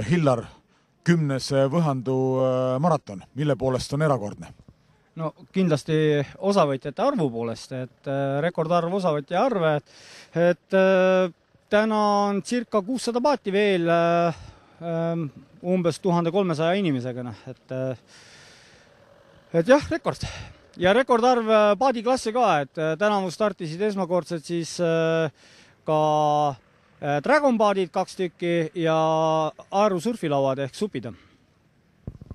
Hillar, 10. Võhandu maraton, mille poolest on erakordne? No kindlasti osavõtjate arvu poolest, et rekordarv osavõtja arve, et täna on circa 600 paati veel umbes 1300 inimesega, et jah, rekord. Ja rekordarv paadiklasse ka, et tänavu startisid esmakordselt siis ka Dragon paadid 2 tükki ja Aaru surfilauad ehk supid.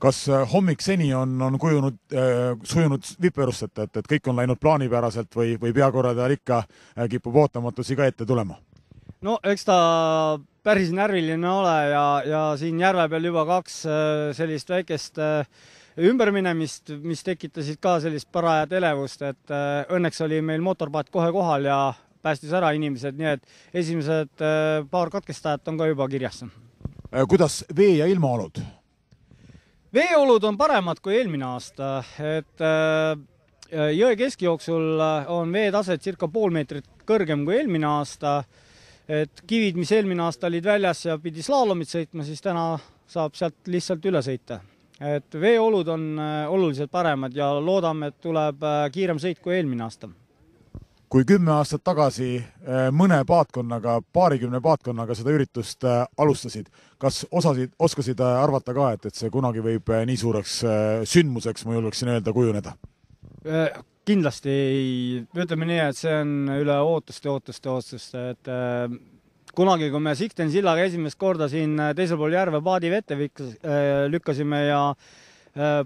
Kas hommik seni on sujunud viperusteta, et kõik on läinud plaanipäraselt või peakorraldajal ikka kipub ootamatusi ka ette tulema? No eks ta päris närviline ole ja siin järve peal juba 2 sellist väikest ümberminemist, mis tekitasid ka sellist parajat elevust, et õnneks oli meil mootorpaat kohe kohal ja päästis ära inimesed, nii et esimesed paar katkestajat on ka juba kirjas. Kuidas vee- ja ilmaolud? Veeolud on paremad kui eelmine aasta, et jõe keskjooksul on veetase circa pool meetrit kõrgem kui eelmine aasta, et kivid, mis eelmine aasta olid väljas ja pidi slaalomit sõitma, siis täna saab sealt lihtsalt üle sõita. Et veeolud on oluliselt paremad ja loodame, et tuleb kiirem sõit kui eelmine aasta. Kui 10 aastat tagasi mõne paatkonnaga, paarikümne paatkonnaga seda üritust alustasid, kas oskasid arvata ka, et see kunagi võib nii suureks sündmuseks, ma julgeksin öelda, kujuneda? Kindlasti ei, ütleme nii, et see on üle ootuste, et kunagi, kui me Sikten sillaga esimest korda siin teisel pool järve paadi vette lükkasime ja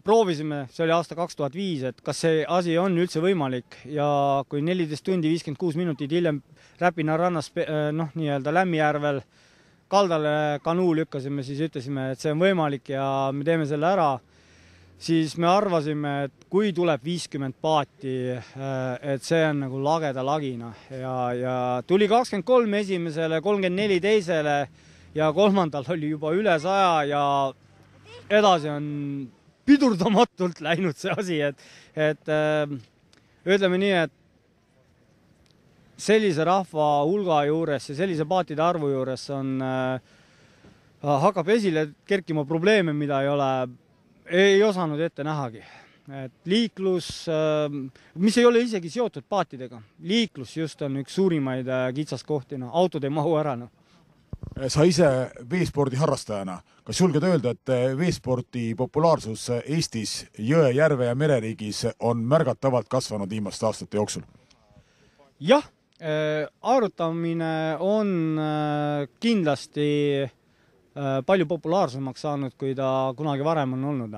proovisime, see oli aasta 2005, et kas see asi on üldse võimalik ja kui 14 tundi 56 minutit hiljem Räpina rannas nii-öelda Lämmijärvel kaldale kanuu lükkasime, siis ütlesime, et see on võimalik ja me teeme selle ära, siis me arvasime, et kui tuleb 50 paati, et see on nagu lageda lagina ja tuli 23 esimesele, 34 teisele ja kolmandal oli juba üle 100 ja edasi on pidurdamatult läinud see asi, et ütleme nii, et sellise rahva hulga juures ja sellise paatide arvu juures hakkab esile kerkima probleeme, mida ei osanud ette nähagi. Et liiklus, mis ei ole isegi seotud paatidega, liiklus just on üks suurimaid kitsaskohti, autod ei mahu ära. Sa ise veespordi harrastajana, kas julged öelda, et veespordi populaarsus Eestis, jõe, järve ja mereriigis on märgatavalt kasvanud viimaste aastate jooksul? Jah, arutamine on kindlasti palju populaarsemaks saanud, kui ta kunagi varem on olnud.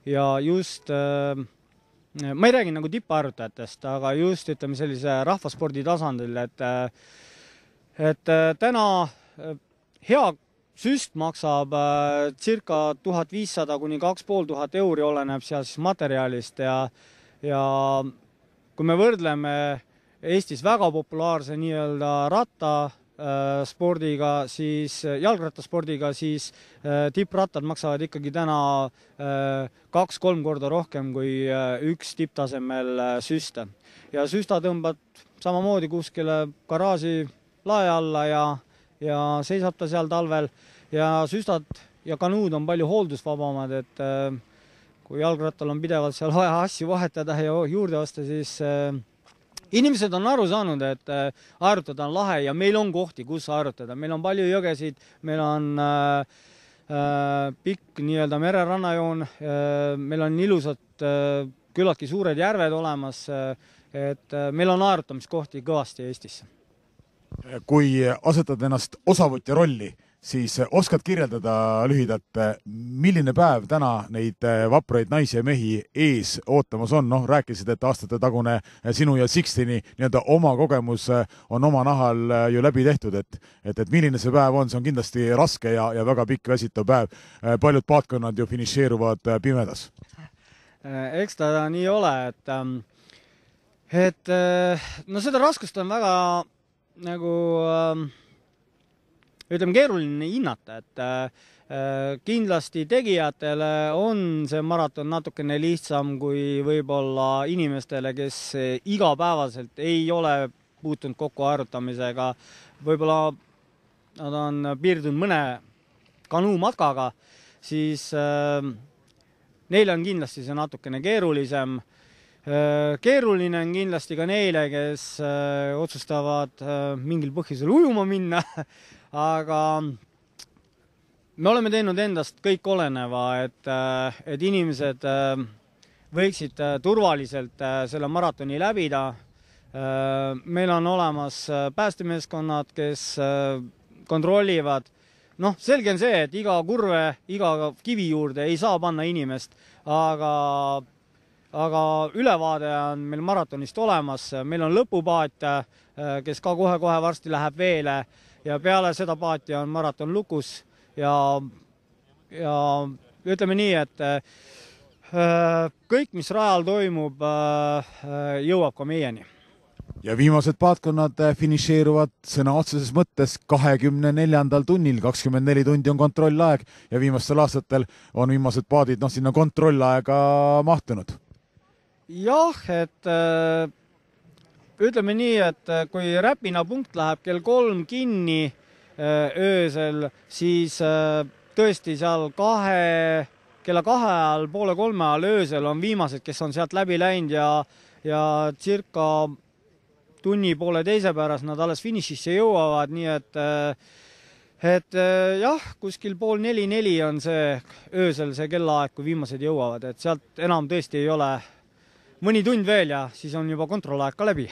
Ja just, ma ei räägi nagu tipparutajatest, aga just ütleme sellise rahvaspordi tasandil, et täna hea süst maksab circa 1500 kuni 2500 euri, oleneb seal siis materjalist ja kui me võrdleme Eestis väga populaarse nii-öelda rattaspordiga, siis jalgrattaspordiga, siis tipprattad maksavad ikkagi täna 2-3 korda rohkem kui üks tipptasemel süste. Ja süsta tõmbad samamoodi kuskile garaaži lae alla ja seisab ta seal talvel ja süstad ja kanuud on palju hooldusvabamad, et kui jalgrattal on pidevalt seal vaja asju vahetada ja juurde osta, siis inimesed on aru saanud, et aerutada on lahe ja meil on kohti, kus aerutada. Meil on palju jõgesid, meil on pikk nii-öelda mererannajoon, meil on ilusad küllaltki suured järved olemas, et meil on aerutamiskohti kõvasti Eestis. Kui asetad ennast osavõtja rolli, siis oskad kirjeldada lühidalt, milline päev täna neid vapraid naisi ja mehi ees ootamas on? Rääkisid, et aastate tagune sinu ja Siksteni nii-öelda oma kogemus on oma nahal ju läbi tehtud, et milline see päev on, see on kindlasti raske ja väga pikk väsitav päev. Paljud paatkonnad ju finišeeruvad pimedas. Eks ta nii ole, et seda raskust on väga ütleme keeruline hinnata, et kindlasti tegijatele on see maraton natukene lihtsam kui võib-olla inimestele, kes igapäevaselt ei ole puutunud kokku aerutamisega. Võib-olla nad on piirdunud mõne kanuumatkaga, siis neile on kindlasti see natukene keerulisem. Keeruline on kindlasti ka neile, kes otsustavad mingil põhjusel ujuma minna, aga me oleme teinud endast kõik oleneva, et inimesed võiksid turvaliselt selle maratoni läbida. Meil on olemas päästemeeskonnad, kes kontrollivad. Selge on see, et iga kurve, iga kivi juurde ei saa panna inimest, aga ülevaade on meil maratonist olemas. Meil on lõpupaat, kes ka kohe varsti läheb veele ja peale seda paati on maraton lukus ja ütleme nii, et kõik, mis rajal toimub, jõuab ka meieni. Ja viimased paatkonnad finišeeruvad sõna otseses mõttes 24. tunnil, 24 tundi on kontrollaeg ja viimastel aastatel on viimased paadid sinna kontrollaega mahtunud. Jah, et ütleme nii, et kui Räpina punkt läheb kell 3 kinni öösel, siis tõesti seal kella 2 ajal, poole 3 ajal öösel on viimased, kes on sealt läbi läinud ja circa tunni poole teise pärast nad alles finišisse jõuavad, nii et jah, kuskil 3:30 on see öösel see kellaaeg, kui viimased jõuavad, et sealt enam tõesti ei ole mõni tund veel ja siis on juba kontrollaeg ka läbi.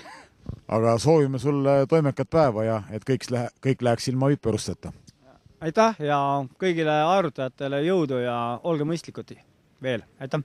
Aga soovime sulle toimekat päeva ja et kõik läheks ilma viperusteta. Aitäh ja kõigile aerutajatele jõudu ja olge mõistlikud veel. Aitäh!